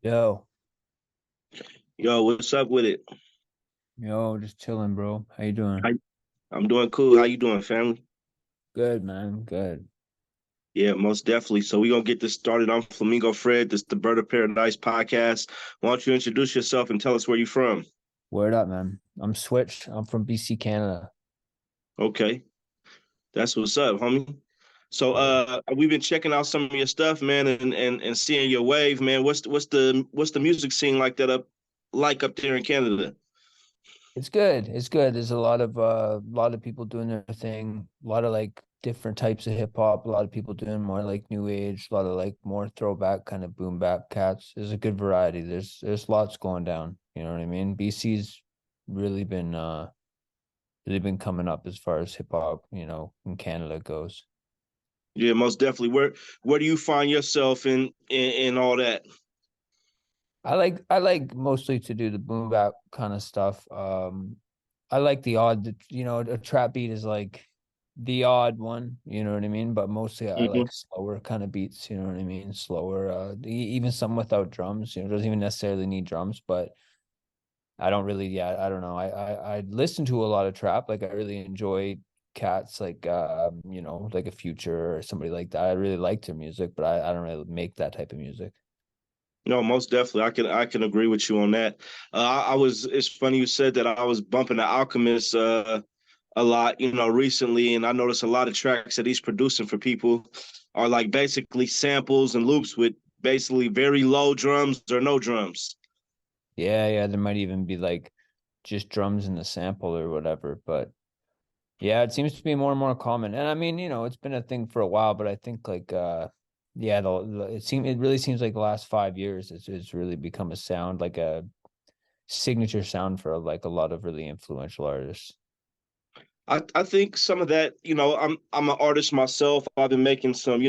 Yo, Yo, what's up with it? just chilling, bro. How you doing? I, I'm doing cool. How you doing, family? Good, man. Good. Yeah, most definitely. So we're gonna get this started. I'm Flamingo Fred. This is the Bird of Paradise podcast. Why don't you introduce yourself and tell us where you're from? Word up, man. I'm switched. I'm from BC, Canada. Okay, that's what's up, homie. So Word. we've been checking out some of your stuff, man, and seeing your wave, man. What's the music scene like up there in Canada? It's good. It's good. There's a lot of people doing their thing. A lot of like different types of hip hop. A lot of people doing more like new age. A lot of like more throwback kind of boom bap cats. There's a good variety. There's lots going down. You know what I mean? BC's really been really been coming up as far as hip hop, in Canada goes. Yeah, most definitely. Where do you find yourself in all that? I like mostly to do the boom bap kind of stuff. I like the odd, a trap beat is like the odd one, you know what I mean? But mostly I like slower kind of beats, you know what I mean? Slower, even some without drums, it doesn't even necessarily need drums, but I don't really, yeah, I don't know. I listen to a lot of trap. Like I really enjoy cats like like a Future or somebody like that. I really like their music, but I don't really make that type of music. No, most definitely. I can agree with you on that. I was. It's funny you said that. I was bumping the Alchemist a lot, recently, and I noticed a lot of tracks that he's producing for people are like basically samples and loops with basically very low drums or no drums. Yeah, yeah, there might even be like just drums in the sample or whatever. But yeah, it seems to be more and more common. And I mean, it's been a thing for a while, but I think like yeah, it really seems like the last 5 years it's really become a sound, like a signature sound for like a lot of really influential artists. I think some of that, I'm an artist myself. I've been making some,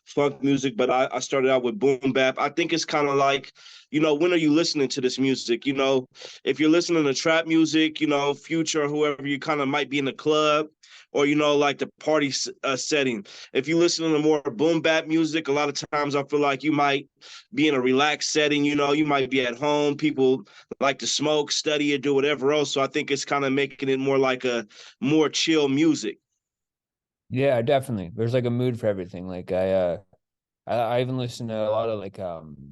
funk music, but I started out with boom bap. I think it's kind of like, when are you listening to this music? If you're listening to trap music, Future or whoever, you kind of might be in the club or, like the party setting. If you listen to more boom bap music, a lot of times I feel like you might be in a relaxed setting, you might be at home. People like to smoke, study, or do whatever else. So I think it's kind of making it more like a more chill music. Yeah, definitely. There's like a mood for everything. Like I even listen to a lot of like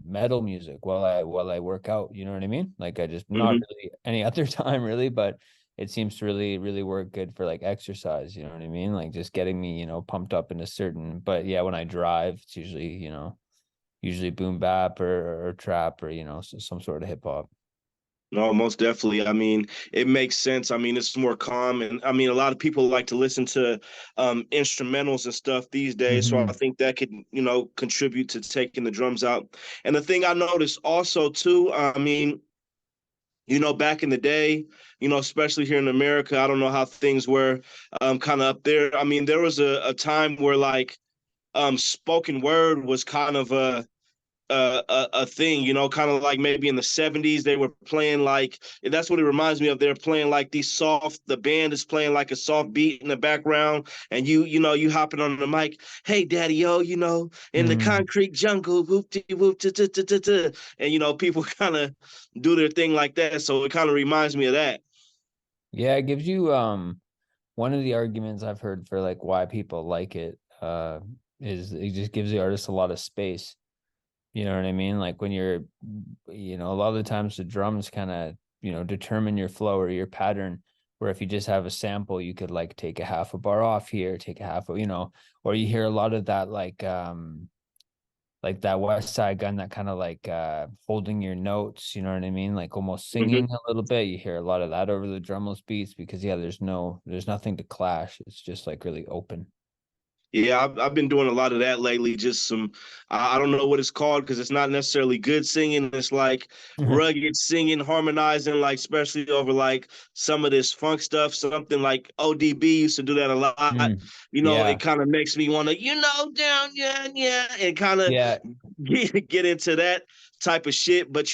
metal music while I work out, you know what I mean? Like I just not Hmm. really any other time really, but it seems to really really work good for like exercise, you know what I mean? Like just getting me, pumped up in a certain, but yeah, when I drive, it's usually, usually boom bap or trap or, some sort of hip hop. No, most definitely. I mean, it makes sense. I mean, it's more calm, and I mean, a lot of people like to listen to instrumentals and stuff these days. So I Hmm. think that could, contribute to taking the drums out. And the thing I noticed also too, I mean, back in the day, especially here in America, I don't know how things were kind of up there. I mean, there was a time where like spoken word was kind of a thing, kind of like maybe in the 70s they were playing like that's what it reminds me of. They're playing like the band is playing like a soft beat in the background, and you hopping on the mic, hey daddy yo, in the Hmm. concrete jungle, whoop dee whoop and people kind of do their thing like that. So it kind of reminds me of that. Yeah, it gives you one of the arguments I've heard for like why people like it is it just gives the artist a lot of space. You know what I mean? Like when you're, a lot of the times the drums kind of, determine your flow or your pattern. Where if you just have a sample, you could like take a half a bar off here, take a half, or you hear a lot of that like that West Side Gun, that kind of like holding your notes, you know what I mean? Like almost singing Mhm. a little bit. You hear a lot of that over the drumless beats because yeah, there's nothing to clash. It's just like really open. Yeah, I've been doing a lot of that lately. Just some, I don't know what it's called because it's not necessarily good singing. It's like rugged singing, harmonizing, like especially over like some of this funk stuff. Something like ODB used to do that a lot. Mm. It Yeah. kind of makes me want to, down, yeah, yeah, and kind of Yeah. get into that type of shit. But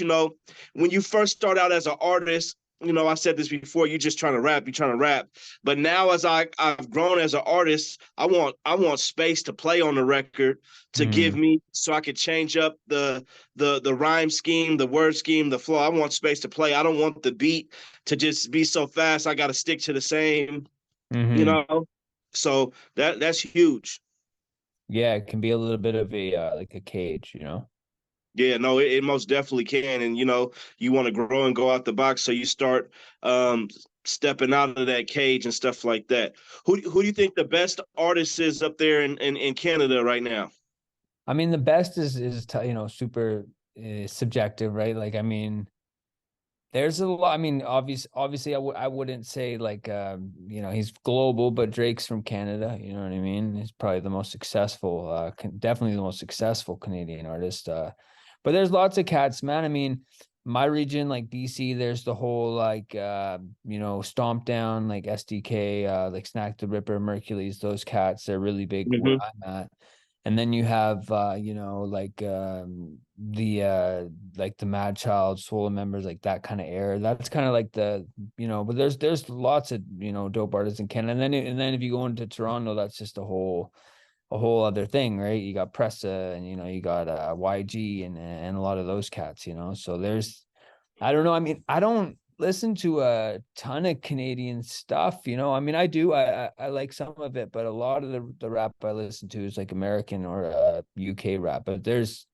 when you first start out as an artist, I said this before, you're just trying to rap, you're trying to rap. But now as I've grown as an artist, I want space to play on the record to give Mm-hmm. me so I could change up the rhyme scheme, the word scheme, the flow. I want space to play. I don't want the beat to just be so fast. I gotta stick to the same, you Mm-hmm. know. So that's huge. Yeah, it can be a little bit of a like a cage, you know. Yeah, no, it most definitely can. And you want to grow and go out the box, so you start um stepping out of that cage and stuff like that. Who do you think the best artist is up there in Canada right now? I mean, the best is super subjective, right? Like, I mean, there's a lot. I mean, obviously, I wouldn't say like he's global, but Drake's from Canada. You know what I mean? He's probably the most successful, definitely the most successful Canadian artist. But there's lots of cats, man. I mean, my region, like BC, there's the whole like Stomp Down, like SDK, like Snack the Ripper, Mercules. Those cats, they're really big where Hmm. I'm at. And then you have like the Mad Child, Swollen Members, like that kind of era. That's kind of like but there's lots of dope artists in Canada. And then if you go into Toronto, that's just a whole other thing, right? You got Pressa and you got YG and a lot of those cats, So I don't know. I mean, I don't listen to a ton of Canadian stuff, I mean, I do. I like some of it, but a lot of the rap I listen to is like American or UK rap. But there's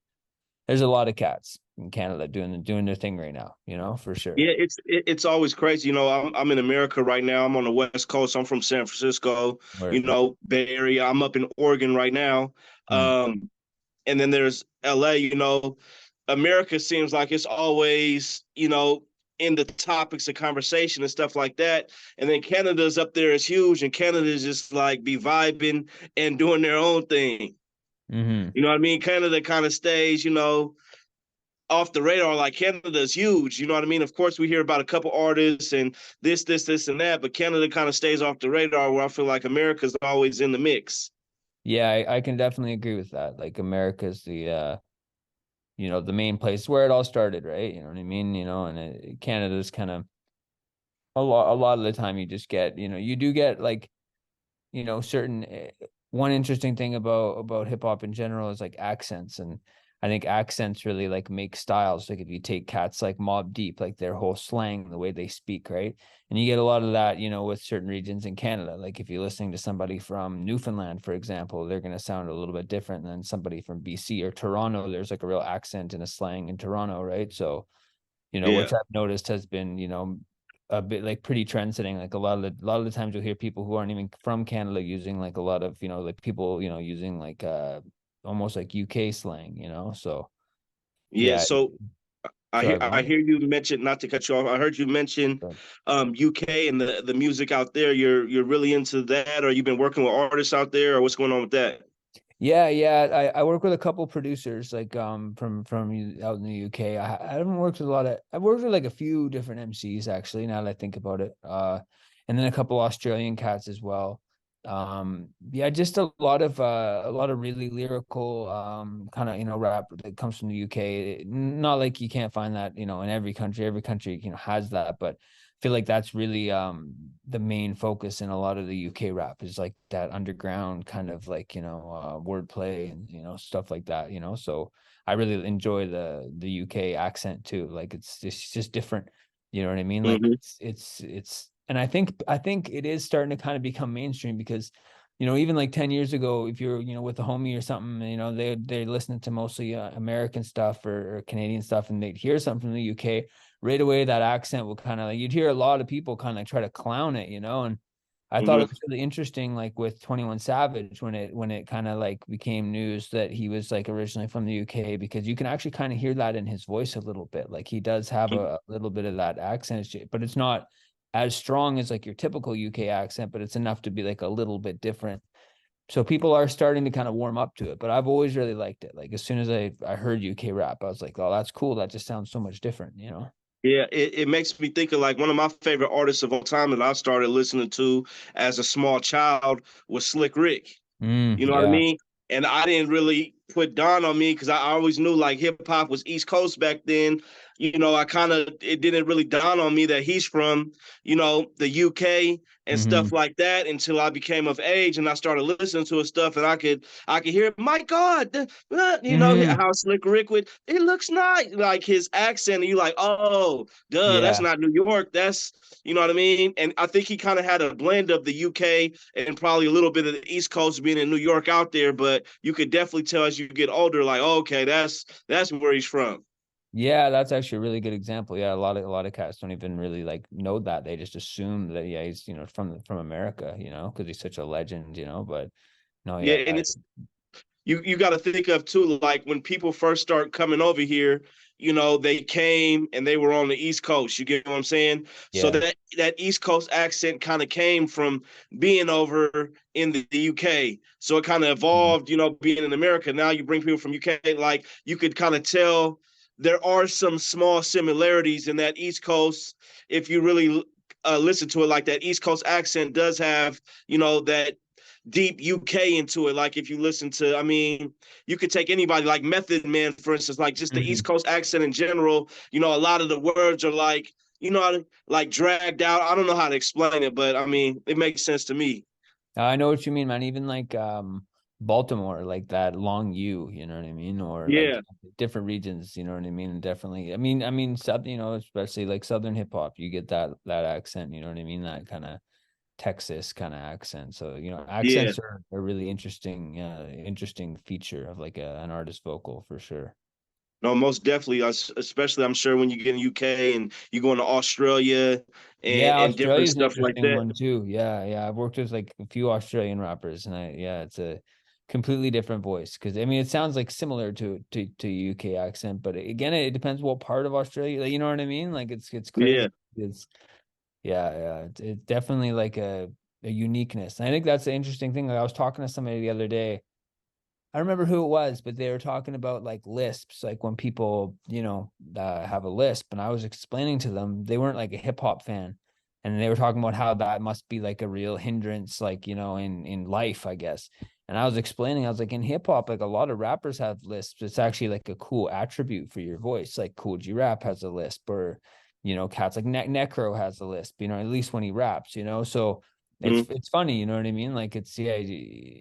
a lot of cats in Canada doing their thing right now, for sure. Yeah, it's always crazy. I'm in America right now. I'm on the West Coast. I'm from San Francisco, Word. Bay Area. I'm up in Oregon right now. Mm. And then there's LA. America seems like it's always, in the topics of conversation and stuff like that. And then Canada's up there is huge, and Canada's just like be vibing and doing their own thing. Mm-hmm. You know what I mean? Canada kind of stays, off the radar. Like Canada's huge. You know what I mean? Of course, we hear about a couple artists and this, and that, but Canada kind of stays off the radar where I feel like America's always in the mix. Yeah, I can definitely agree with that. Like America's the main place where it all started, right? You know what I mean? And Canada's kind of a lot of the time you just get, you do get like, certain one interesting thing about hip hop in general is like accents. And I think accents really like make styles. Like if you take cats like Mob Deep, like their whole slang, the way they speak, right? And you get a lot of that, with certain regions in Canada. Like if you're listening to somebody from Newfoundland, for example, they're going to sound a little bit different than somebody from BC or Toronto. There's like a real accent and a slang in Toronto, right? So, Yeah. which I've noticed has been, a bit like pretty trend setting. Like a lot of the times you'll hear people who aren't even from Canada using like a lot of, like people, using like almost like UK slang, So Yeah. yeah, So I hear sorry, go I on. hear you mention, not to cut you off. I heard you mention But UK and the music out there. You're really into that, or you've been working with artists out there, or what's going on with that? yeah. I work with a couple producers like from out in the UK. I haven't worked with a lot of I've worked with like a few different MCs actually, now that I think about it. And then a couple Australian cats as well. Yeah, just a lot of really lyrical kind of rap that comes from the UK. Not like you can't find that, in every country. Every country, has that, but I feel like that's really the main focus in a lot of the UK rap is like that underground kind of like wordplay and stuff like that, so I really enjoy the UK accent too. Like it's just different, you know what I mean? Like Hmm. it's and I think it is starting to kind of become mainstream because even like 10 years ago, if you're with a homie or something, they're listening to mostly American stuff or Canadian stuff, and they'd hear something from the UK right away. That accent will kind of like, you'd hear a lot of people kind of try to clown it, and I thought Hmm. it was really interesting, like with 21 Savage, when it kind of like became news that he was like originally from the UK, because you can actually kind of hear that in his voice a little bit. Like he does have a little bit of that accent, but it's not as strong as like your typical UK accent, but it's enough to be like a little bit different. So people are starting to kind of warm up to it, but I've always really liked it. Like as soon as I heard UK rap, I was like, oh, that's cool. That just sounds so much different. Yeah, it makes me think of like one of my favorite artists of all time that I started listening to as a small child was Slick Rick. You know what I Yeah. mean? And I didn't really put Don on me because I always knew like hip hop was East Coast back then. You know, it didn't really dawn on me that he's from, you know, the UK and Mm-hmm. stuff like that until I became of age and I started listening to his stuff and I could hear, my God, you know, Mm-hmm. how Slick Rick would, it looks nice, like his accent, and you're like, oh, duh, that's Yeah. not New York, that's, you know what I mean? And I think he kind of had a blend of the UK and probably a little bit of the East Coast being in New York out there, but you could definitely tell as you get older, like, oh, okay, that's where he's from. Yeah, that's actually a really good example. Yeah, a lot of cats don't even really like know that. They just assume that yeah, he's from America, because he's such a legend, But no, Yeah, yeah, and it's you got to think of too, like when people first start coming over here, you know, they came and they were on the East Coast. You get what I'm saying? So yeah. that East Coast accent kind of came from being over in the UK. So it kind of Mhm. evolved, you know, being in America. Now you bring people from UK, like you could kind of tell there are some small similarities in that East Coast. If you really listen to it, like that East Coast accent does have, you know, that deep UK into it. Like if you listen to, I mean, you could take anybody like Method Man, for instance, like just the East Mhm. Coast accent in general. You know, a lot of the words are like, you know, like dragged out. I don't know how to explain it, but I mean, it makes sense to me. I know what you mean, man. Even like Baltimore, like that long U, you know what I mean? Or like Yeah, different regions, you know what I mean? Definitely. I mean, South, especially like Southern hip hop, you get that accent, you know what I mean? That kind of Texas kind of accent. So, yeah. accents are a really interesting feature of like an artist vocal for sure. No, most definitely. Especially, I'm sure when you get in UK and you go into Australia Yeah, and different Australia's an stuff like interesting that. one too. Yeah, yeah. I've worked with like a few Australian rappers, and yeah, it's a completely different voice. Because I mean, it sounds like similar to UK accent, but again, it depends what part of Australia. Like, you know what I mean? Like it's crazy. Yeah. It's yeah. It's definitely like a uniqueness. And I think that's the interesting thing. Like I was talking to somebody the other day. I don't remember who it was, but they were talking about like lisps, like when people, have a lisp. And I was explaining to them, they weren't like a hip hop fan. And they were talking about how that must be like a real hindrance, like, in life, I guess. And I was explaining, I was like, in hip hop, like a lot of rappers have lisps. It's actually like a cool attribute for your voice. Like Cool G Rap has a lisp, or, cats like Necro has a lisp, at least when he raps. So Mhm. it's funny, you know what I mean? Like it's yeah,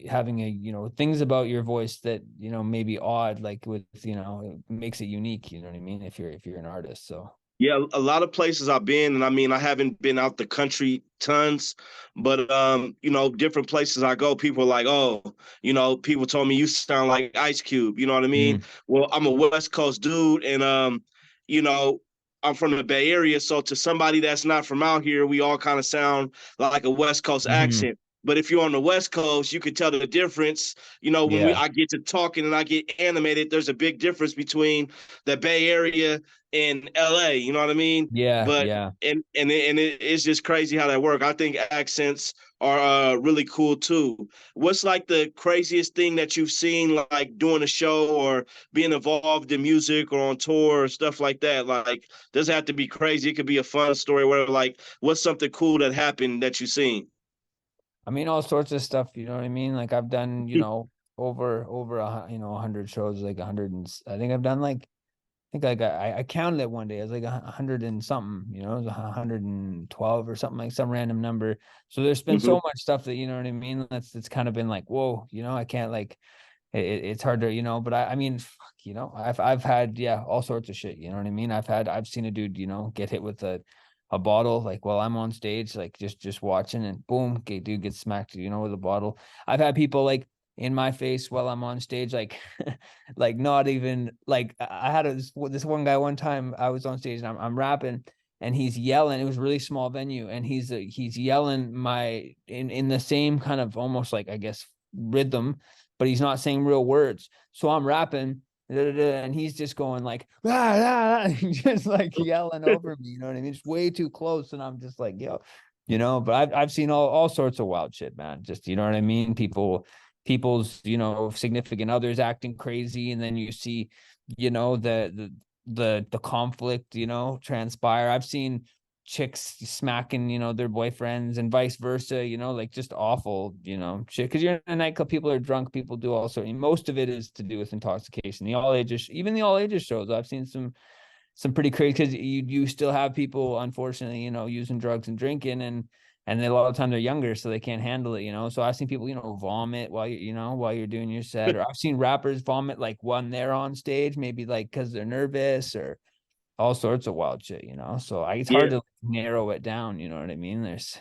having things about your voice that maybe odd, like with it makes it unique. You know what I mean? If you're an artist, so Yeah, a lot of places I've been, and I mean, I haven't been out the country tons, but you know, different places I go, people are like, oh, you know, people told me you sound like Ice Cube. You know what I mean? mm, Well, I'm a West Coast dude, and you know, I'm from the Bay Area, so to somebody that's not from out here, we all kind of sound like a West Coast hmm, accent. But if you're on the West Coast, you could tell the difference. You know, when we yeah, I get to talking and I get animated, there's a big difference between the Bay Area in LA, you know what I mean? yeah, But yeah. it's just crazy how that works. I think accents are really cool too. What's like the craziest thing that you've seen like doing a show or being involved in music or on tour or stuff like that? Like doesn't have to be crazy. It could be a fun story where like what's something cool that happened that you've seen? I mean, all sorts of stuff. You know what I mean? Like I've done, over 100 shows, like 100, and I think I've done like think like I counted it one day. It was like 100 and something, it was 112 or something, like some random number. So there's been Mm-hmm. so much stuff that, you know what I mean? That's kind of been like, whoa, I can't like it's hard to, but I mean, fuck, I've had, yeah, all sorts of shit. You know what I mean? I've seen a dude, get hit with a bottle, like while I'm on stage, like just watching, and boom, okay, dude gets smacked, with a bottle. I've had people like in my face while I'm on stage, like like not even like I had this one guy one time. I was on stage and I'm rapping, and he's yelling. It was a really small venue, and he's yelling my in the same kind of almost like, I guess, rhythm, but he's not saying real words. So I'm rapping, and he's just going like, ah, ah, just like yelling over me. You know what I mean? It's way too close, and I'm just like, yo, But I've seen all sorts of wild shit, man. Just, you know what I mean? People's, significant others acting crazy, and then you see, the conflict, transpire. I've seen chicks smacking, their boyfriends and vice versa, like just awful, shit. Cause you're in a nightclub, people are drunk, people do all sorts. Most of it is to do with intoxication. Even the all ages shows, I've seen some pretty crazy, because you still have people, unfortunately, using drugs and drinking, and a lot of the time they're younger, so they can't handle it, So I've seen people, vomit while while you're doing your set, or I've seen rappers vomit like when they're on stage, maybe like because they're nervous, or all sorts of wild shit, So it's hard Yeah, to narrow it down, you know what I mean? There's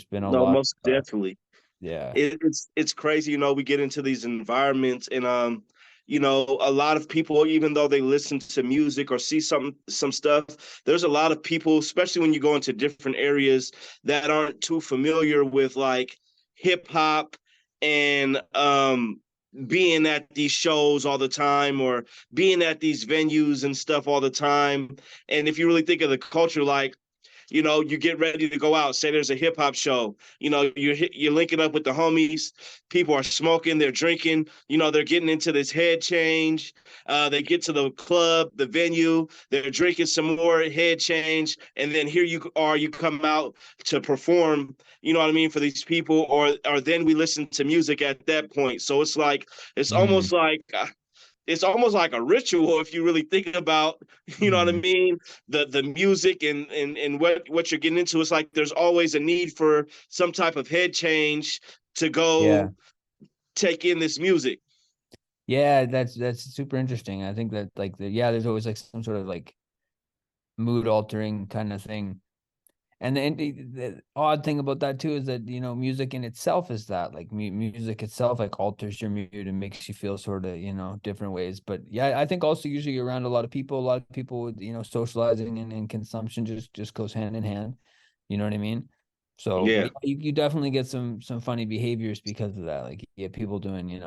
been a no, lot most of definitely. yeah. It's crazy, we get into these environments and a lot of people, even though they listen to music or see some stuff, there's a lot of people, especially when you go into different areas, that aren't too familiar with like hip hop and being at these shows all the time, or being at these venues and stuff all the time. And if you really think of the culture, like, you get ready to go out. Say there's a hip hop show. You're linking up with the homies. People are smoking. They're drinking. They're getting into this head change. They get to the club, the venue. They're drinking some more, head change, and then here you are. You come out to perform. You know what I mean, for these people, or then we listen to music at that point. So it's like it's Mm, almost like it's almost like a ritual if you really think about, you know what I mm, mean, the music and what you're getting into. It's like there's always a need for some type of head change to yeah. go take in this music. Yeah, that's super interesting. I think that like there's always like some sort of like mood altering kind of thing. And the odd thing about that too is that music in itself is that like music itself like alters your mood and makes you feel sort of different ways. But yeah, I think also usually around a lot of people with socializing and consumption just goes hand in hand. You know what I mean? So Yeah. yeah, you definitely get some funny behaviors because of that. Like you get people doing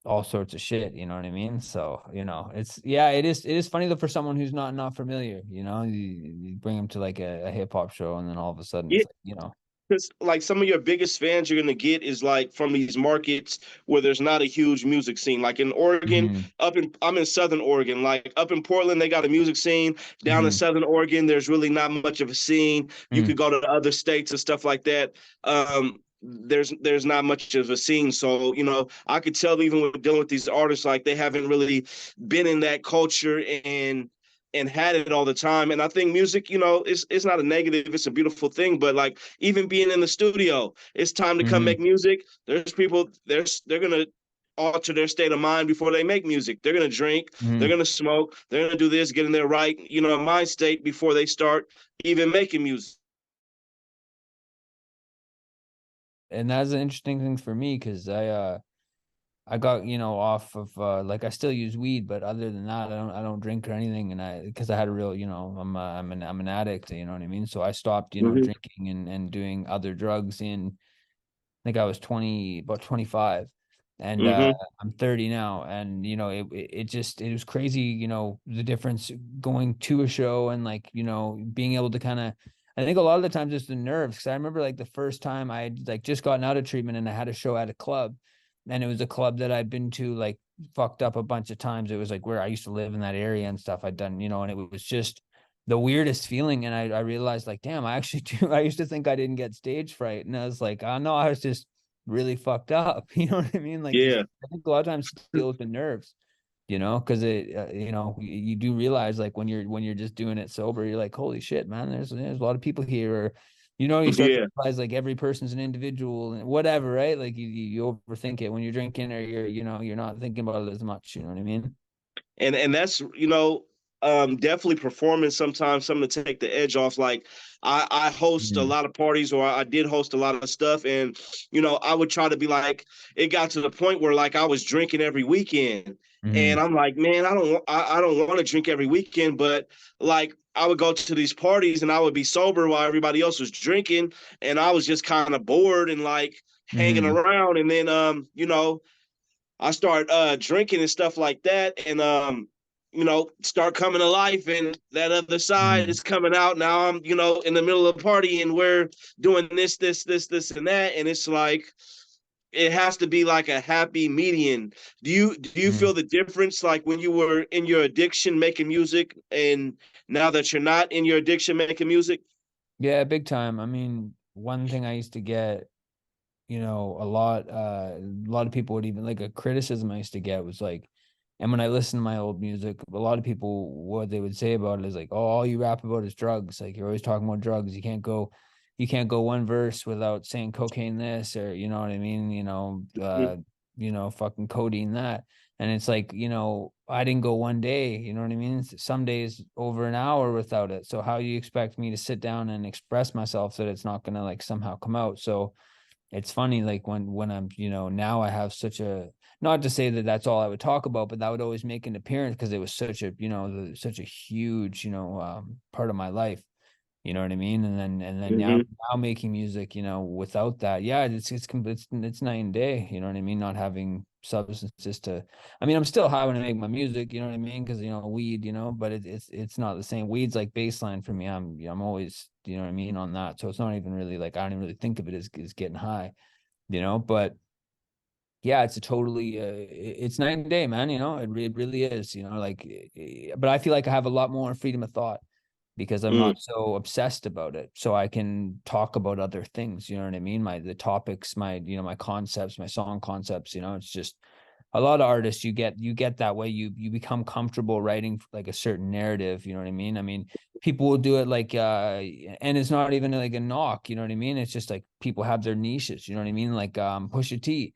all sorts of shit, you know what I mean? So, it is funny though for someone who's not familiar, you bring them to like a hip hop show and then all of a sudden Yeah. it's like. Because like some of your biggest fans you're gonna get is like from these markets where there's not a huge music scene. Like in Oregon, Mhm, I'm in Southern Oregon. Like up in Portland, they got a music scene. Down in mhm, Southern Oregon, there's really not much of a scene. You mhm. could go to other states and stuff like that. There's not much of a scene. So, I could tell even with dealing with these artists, like they haven't really been in that culture and had it all the time. And I think music, it's not a negative, it's a beautiful thing. But like even being in the studio, it's time to come Mhm, make music. There's people, they're gonna alter their state of mind before they make music. They're gonna drink, they're mhm. gonna smoke, they're gonna do this, get in their right, mind state before they start even making music. And that's an interesting thing for me because I got off of like I still use weed, but other than that I don't drink or anything, and I because I had a real I'm an addict, you know what I mean? So I stopped Mm-hmm. drinking and doing other drugs in, I think I was 20, about 25. And Mm-hmm. I'm 30 now. And, it was crazy, the difference going to a show and like, being able to kind of, I think a lot of the times it's the nerves. Cause I remember like the first time I had like just gotten out of treatment and I had a show at a club, and it was a club that I'd been to like fucked up a bunch of times. It was like where I used to live in that area and stuff I'd done, and it was just the weirdest feeling. And I realized like, damn, I actually do. I used to think I didn't get stage fright. And I was like, oh no, I was just really fucked up. You know what I mean? Like just, Yeah. I think a lot of times deal with the nerves, because you do realize like when you're just doing it sober, you're like, holy shit, man, there's a lot of people here. Or, you start to Yeah. realize like every person's an individual and whatever, right? Like you overthink it when you're drinking, or you're not thinking about it as much. You know what I mean? And that's definitely performing sometimes something to take the edge off. Like I host a Mm-hmm. lot of parties, or I did host a lot of stuff, and I would try to be like, it got to the point where like I was drinking every weekend, Mm-hmm. and I'm like, man, I don't want to drink every weekend, but like I would go to these parties and I would be sober while everybody else was drinking, and I was just kind of bored and like hanging Mm-hmm. around. And then I start drinking and stuff like that, and start coming to life, and that other side Mm-hmm. is coming out. Now I'm, in the middle of the party, and we're doing this, and that, and it's like it has to be like a happy median. Do you Mm-hmm. feel the difference, like when you were in your addiction making music, and now that you're not in your addiction making music? Yeah, big time. I mean, one thing I used to get, a lot of people would even like a criticism I used to get was like, and when I listen to my old music, a lot of people, what they would say about it is like, oh, all you rap about is drugs. Like you're always talking about drugs. You can't go one verse without saying cocaine this, or you know what I mean? Mhm. Fucking codeine that. And it's like, I didn't go one day, you know what I mean? Some days over an hour without it. So how do you expect me to sit down and express myself so that it's not gonna like somehow come out? So it's funny, like when I'm, now I have such a, not to say that that's all I would talk about, but that would always make an appearance because it was such a, such a huge, part of my life. You know what I mean? And then now Mhm. now making music, without that, yeah, it's night and day. You know what I mean? Not having substances to, I mean, I'm still high when I make my music. You know what I mean? Because weed, but it's not the same. Weed's like baseline for me. I'm always, you know what I mean, on that. So it's not even really like I don't even really think of it as getting high. But yeah, it's a totally it's night and day, man. It really is. Like, but I feel like I have a lot more freedom of thought because I'm Mm. not so obsessed about it. So I can talk about other things, you know what I mean? The topics, my concepts, my song concepts, it's just a lot of artists you get that way. You become comfortable writing like a certain narrative, you know what I mean? I mean, people will do it like and it's not even like a knock, you know what I mean? It's just like people have their niches, you know what I mean? Like Pusha T.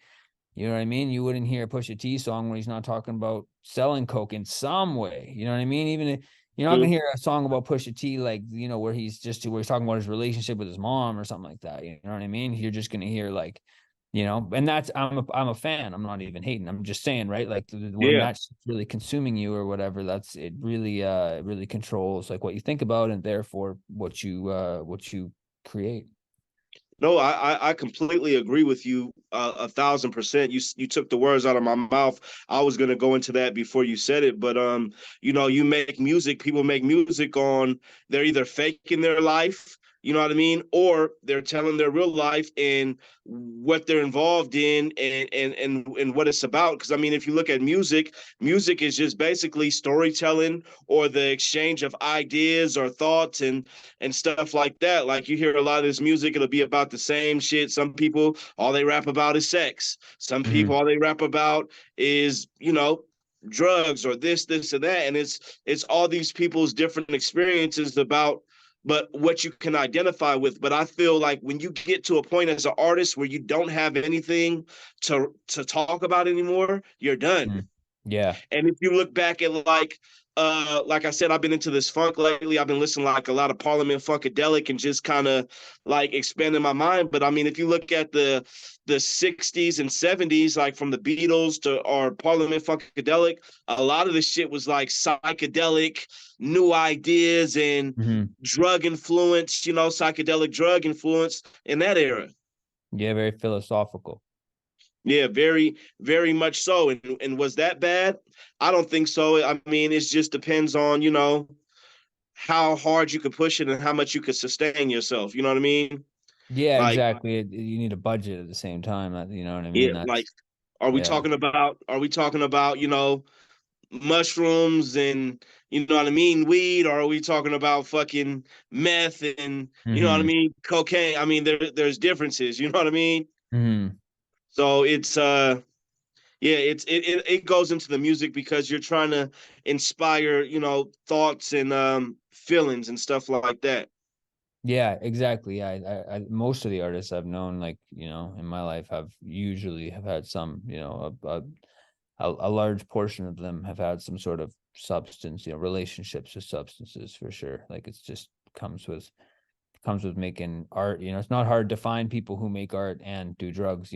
You know what I mean? You wouldn't hear a Pusha T song where he's not talking about selling coke in some way. You know what I mean? Even if, you're not gonna Mm. hear a song about Pusha T like where he's talking about his relationship with his mom or something like that. You know what I mean? You're just gonna hear like, and that's I'm a fan. I'm not even hating. I'm just saying, right? Like when Yeah. that's really consuming you or whatever, that's it really controls like what you think about and therefore what you create. No, I completely agree with you 1,000%. You took the words out of my mouth. I was gonna go into that before you said it, but you make music. People make music on. They're either faking their life, you know what I mean, or they're telling their real life and what they're involved in and what it's about. Because I mean, if you look at music, music is just basically storytelling or the exchange of ideas or thoughts and stuff like that. Like you hear a lot of this music, it'll be about the same shit. Some people, all they rap about is sex. Some Mm-hmm. people, all they rap about is, drugs or this or that. And it's all these people's different experiences about but what you can identify with. But I feel like when you get to a point as an artist where you don't have anything to talk about anymore, you're done. Mm-hmm. Yeah. And if you look back at like I said, I've been into this funk lately. I've been listening to like a lot of Parliament Funkadelic and just kind of like expanding my mind. But I mean, if you look at the 60s and 70s, like from the Beatles to or Parliament Funkadelic, a lot of the shit was like psychedelic, new ideas and Mm-hmm. drug influence, psychedelic drug influence in that era. Yeah, very philosophical. Yeah, very, very much so. And was that bad? I don't think so. I mean, it just depends on, how hard you could push it and how much you could sustain yourself. You know what I mean? Yeah, Like, exactly. You need a budget at the same time. You know what I yeah, mean? like That's yeah. are we talking about, mushrooms and you know what I mean, weed, or are we talking about fucking meth and you know what I Hmm. mean, cocaine? I mean, there's differences, you know what I mean? Hmm. So it's yeah, it goes into the music because you're trying to inspire, thoughts and feelings and stuff like that. Yeah, exactly. Yeah, most of the artists I've known, like in my life, have had some, a large portion of them have had some sort of substance, relationships with substances for sure. Like it's just comes with making art. It's not hard to find people who make art and do drugs.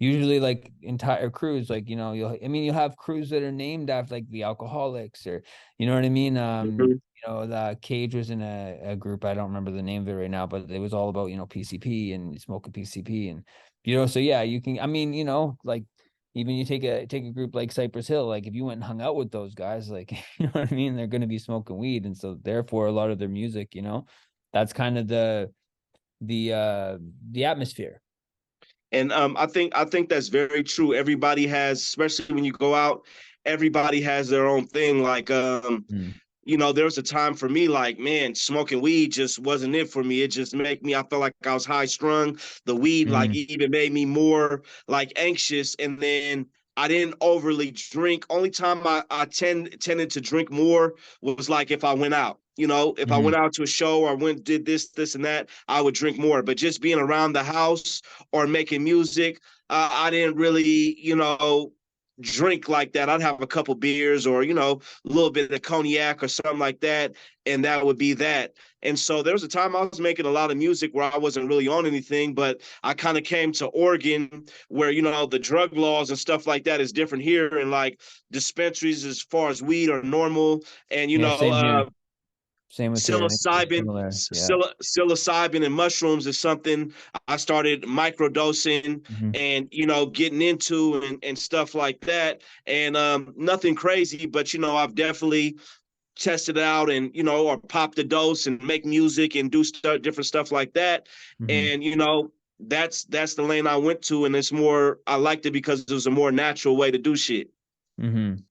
Usually like entire crews, like you'll have crews that are named after like the Alcoholics, or you know what I mean. Mhm. The Cage was in a group, I don't remember the name of it right now, but it was all about PCP and smoking PCP. And so yeah, you can, I mean, like even you take a group like Cypress Hill, like if you went and hung out with those guys, like you know what I mean, they're going to be smoking weed, and so therefore a lot of their music, that's kind of the atmosphere. And I think that's very true. Everybody has, especially when you go out, everybody has their own thing. Like Mm. there was a time for me like, man, smoking weed just wasn't it for me. It just made me, I felt like I was high strung. The weed like Mm-hmm. even made me more like anxious. And then I didn't overly drink. Only time I tended to drink more was like if I went out. If I Mm-hmm. went out to a show or did this and that, I would drink more. But just being around the house or making music, I didn't really, drink like that. I'd have a couple beers or, a little bit of cognac or something like that. And that would be that. And so there was a time I was making a lot of music where I wasn't really on anything, but I kind of came to Oregon where, the drug laws and stuff like that is different here. And like dispensaries as far as weed are normal. And, Yeah, same here. Same with here. I think it's psilocybin, similar. Yeah. psilocybin and mushrooms is something I started microdosing Mm-hmm. and getting into and stuff like that. And nothing crazy, but I've definitely tested out and or pop the dose and make music and do different stuff like that. Mm-hmm. And that's the lane I went to, and it's more I liked it because it was a more natural way to do shit. Mm-hmm.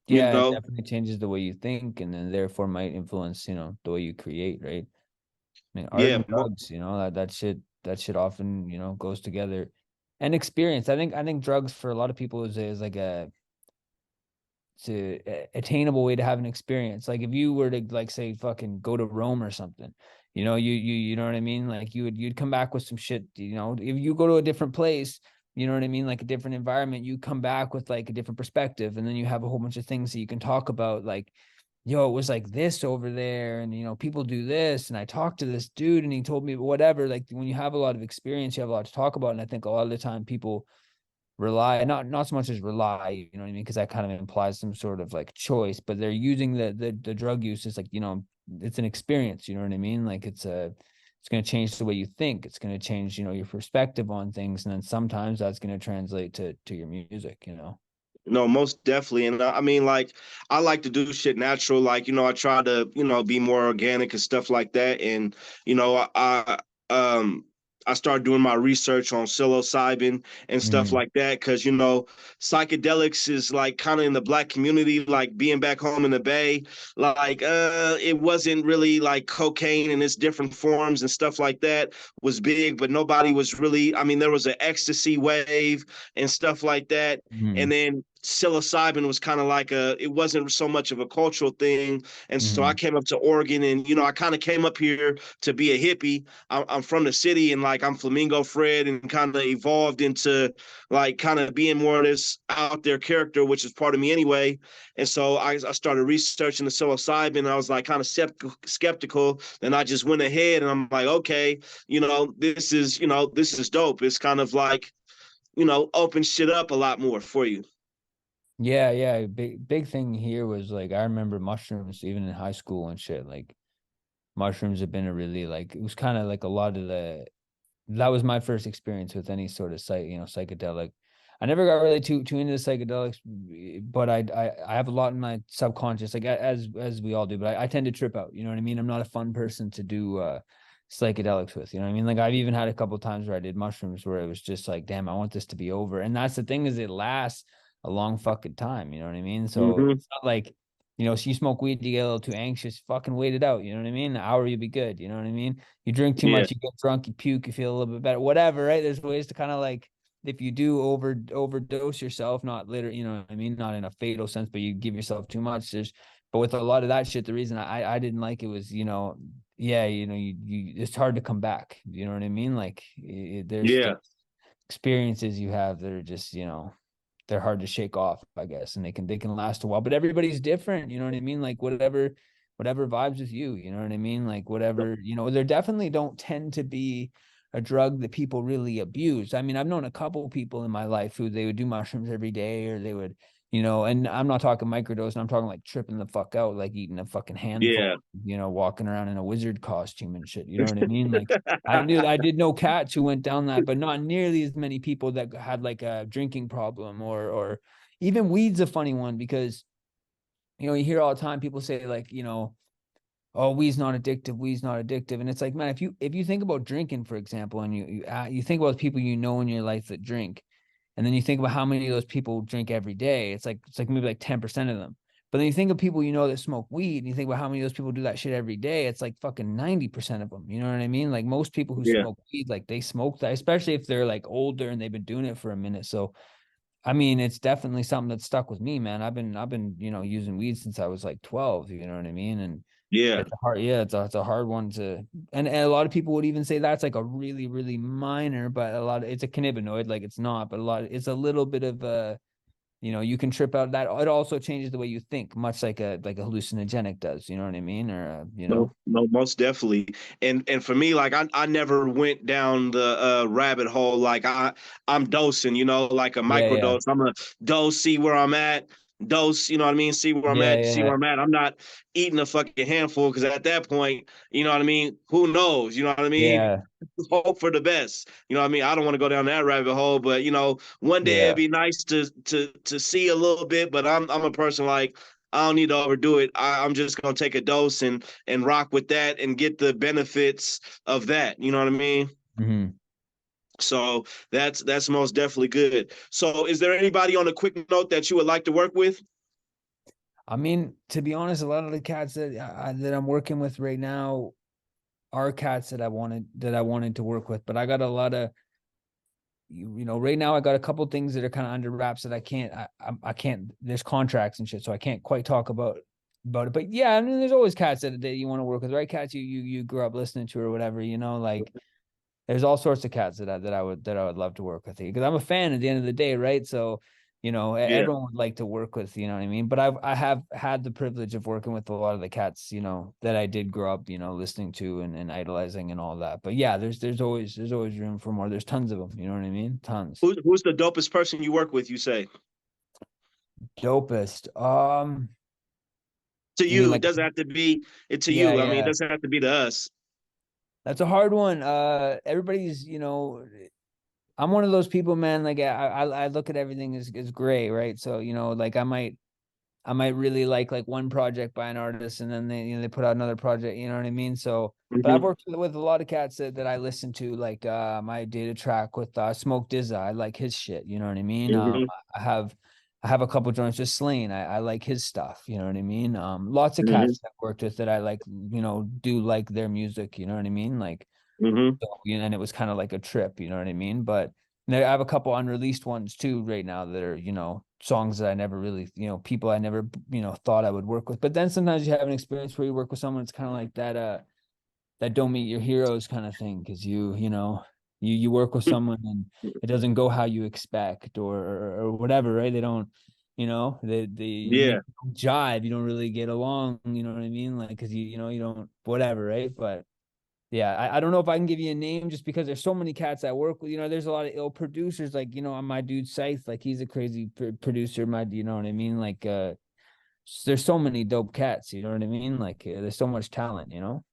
You Yeah, it know, definitely changes the way you think, and then therefore might influence, the way you create, right? I mean, art yeah, and drugs, that shit often, goes together. And experience. I think drugs for a lot of people is like it's a attainable way to have an experience. Like if you were to like say fucking go to Rome or something, you know what I mean? Like you'd come back with some shit, if you go to a different place, you know what I mean? Like a different environment, you come back with like a different perspective, and then you have a whole bunch of things that you can talk about, like, yo, it was like this over there, and people do this, and I talked to this dude and he told me whatever. Like when you have a lot of experience, you have a lot to talk about. And I think a lot of the time people rely, not so much as rely, you know what I mean, because that kind of implies some sort of like choice, but they're using the drug use as like, it's an experience, you know what I mean, like it's going to change the way you think, it's going to change, your perspective on things, and then sometimes that's going to translate to your music. no, most definitely. And I mean, like, I like to do shit natural. Like, I try to, be more organic and stuff like that. And, um, I started doing my research on psilocybin and stuff Mm-hmm. like that because, psychedelics is like kind of in the Black community, like being back home in the Bay, like, it wasn't really like cocaine in its different forms and stuff like that was big, but nobody was really, I mean, there was an ecstasy wave and stuff like that. Mm-hmm. And then psilocybin was kind of like it wasn't so much of a cultural thing. And so I Mm-hmm. came up to Oregon and, I kind of came up here to be a hippie. I'm from the city and like I'm Flamingo Fred and kind of evolved into like kind of being more of this out there character, which is part of me anyway. And so I started researching the psilocybin and I was like kind of skeptical. And I just went ahead and I'm like, okay, this is dope. It's kind of like, open shit up a lot more for you. Yeah, big thing here was like I remember mushrooms even in high school and shit. Like mushrooms have been a really, like, it was kind of like a lot of the that was my first experience with any sort of psychedelic. I never got really too into the psychedelics, but I have a lot in my subconscious, like as we all do. But I tend to trip out. You know what I mean? I'm not a fun person to do psychedelics with. You know what I mean? Like I've even had a couple of times where I did mushrooms where it was just like, damn, I want this to be over. And that's the thing, is it lasts a long fucking time. You know what I mean? So Mm-hmm. it's not like, so you smoke weed, you get a little too anxious, fucking wait it out. You know what I mean? An hour, you'll be good. You know what I mean? You drink too Yeah. much, you get drunk, you puke, you feel a little bit better, whatever, right? There's ways to kind of like, if you do overdose yourself, not literally, you know what I mean? Not in a fatal sense, but you give yourself too much. But with a lot of that shit, the reason I didn't like it was, yeah, it's hard to come back. You know what I mean? Like there's Yeah. just experiences you have that are just, they're hard to shake off, I guess, and they can last a while. But everybody's different, you know what I mean? Like whatever vibes with you, you know what I mean? Like whatever, there definitely don't tend to be a drug that people really abuse. I mean, I've known a couple people in my life who they would do mushrooms every day, or they would, and I'm not talking microdose, and I'm talking like tripping the fuck out, like eating a fucking handful, Yeah. walking around in a wizard costume and shit. You know what I mean? Like I did know cats who went down that, but not nearly as many people that had like a drinking problem, or even weed's a funny one because you hear all the time people say like, oh, weed's not addictive. And it's like, man, if you think about drinking, for example, and you think about people in your life that drink, and then you think about how many of those people drink every day, it's like maybe like 10% of them. But then you think of people, you know, that smoke weed, and you think about how many of those people do that shit every day. It's like fucking 90% of them. You know what I mean? Like most people who Yeah. smoke weed, like they smoke that, especially if they're like older and they've been doing it for a minute. So I mean, it's definitely something that stuck with me, man. I've been, you know, using weed since I was like 12, you know what I mean? And Yeah. it's a hard, yeah, it's a hard one to, and a lot of people would even say that's like a really, really minor, but a lot of, it's a cannabinoid, like it's not, but a lot, it's a little bit of a, you know, you can trip out that. It also changes the way you think, much like a hallucinogenic does, you know what I mean? Or, you No, know, no, most definitely. And for me, like I never went down the rabbit hole like I'm dosing, you know, like a yeah, yeah, microdose. I'm a dose, see where I'm at, dose, you know what I mean? See where I'm yeah, at, see yeah, where I'm at. I'm not eating a fucking handful because at that point, you know what I mean? Who knows? You know what I mean? yeah, Hope for the best. You know what I mean? I don't want to go down that rabbit hole, but you know, one day it'd yeah. be nice to see a little bit, but I'm a person like I don't need to overdo it. I'm just gonna take a dose and rock with that and get the benefits of that. You know what I mean? Hmm. So that's most definitely good. So is there anybody on a quick note that you would like to work with? I mean, to be honest, a lot of the cats that I'm working with right now are cats that I wanted to work with, but I got a lot of you know, right now I got a couple things that are kind of under wraps that I can't, there's contracts and shit, so I can't quite talk about it. But yeah, I mean, there's always cats that you want to work with, right? Cats you grew up listening to or whatever, you know, like there's all sorts of cats that I would love to work with, because I'm a fan at the end of the day, right? So, you know, Yeah. everyone would like to work with, you know what I mean? But I have had the privilege of working with a lot of the cats, you know, that I did grow up, you know, listening to and idolizing and all that. But yeah, there's always room for more. There's tons of them, you know what I mean? Tons. Who's the dopest person you work with? You say Dopest. to You mean you. It like, doesn't have to be it to yeah, you. I mean, it yeah. doesn't have to be to us. That's a hard one. Everybody's, you know, I'm one of those people, man. Like I look at everything as gray, right? So, you know, like I might really like one project by an artist, and then they put out another project, you know what I mean? So, but I've Hmm. worked with a lot of cats that I listen to, like my data track with Smoke Dizza. I like his shit, you know what I mean? Hmm. I have I have a couple joints with Slain. I like his stuff, you know what I mean? Lots of Hmm. cats that I've worked with that I like, you know, do like their music, you know what I mean? Like, Hmm. so, you know, and it was kind of like a trip, you know what I mean? But I have a couple unreleased ones too right now that are, you know, songs that I never really, you know, people I never, you know, thought I would work with. But then sometimes you have an experience where you work with someone, it's kind of like that don't meet your heroes kind of thing, because you know, you work with someone and it doesn't go how you expect, or whatever, right? They don't, you know, they you Yeah. maybe don't jive, you don't really get along, you know what I mean? Like, because you know, you don't, whatever, right? But yeah, I don't know if I can give you a name, just because there's so many cats I work with. You know, there's a lot of ill producers. Like, you know, on my dude Scythe, like he's a crazy producer. You know what I mean? Like, there's so many dope cats. You know what I mean? Like, there's so much talent. You know.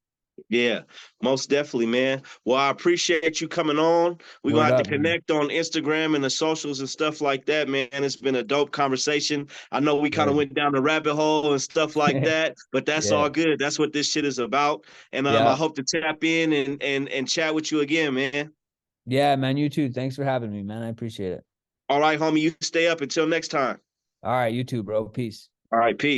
Yeah, most definitely, man. Well, I appreciate you coming on. We're gonna Word have to up, man. connect on Instagram and the socials and stuff like that, man. It's been a dope conversation. I know we kind of Word. went down the rabbit hole and stuff like that, but that's Yeah. all good. That's what this shit is about. And I Yeah. hope to tap in and chat with you again, man. Yeah, man. You too. Thanks for having me, man. I appreciate it. All right, homie, you stay up until next time. All right, you too, bro. Peace. All right, peace.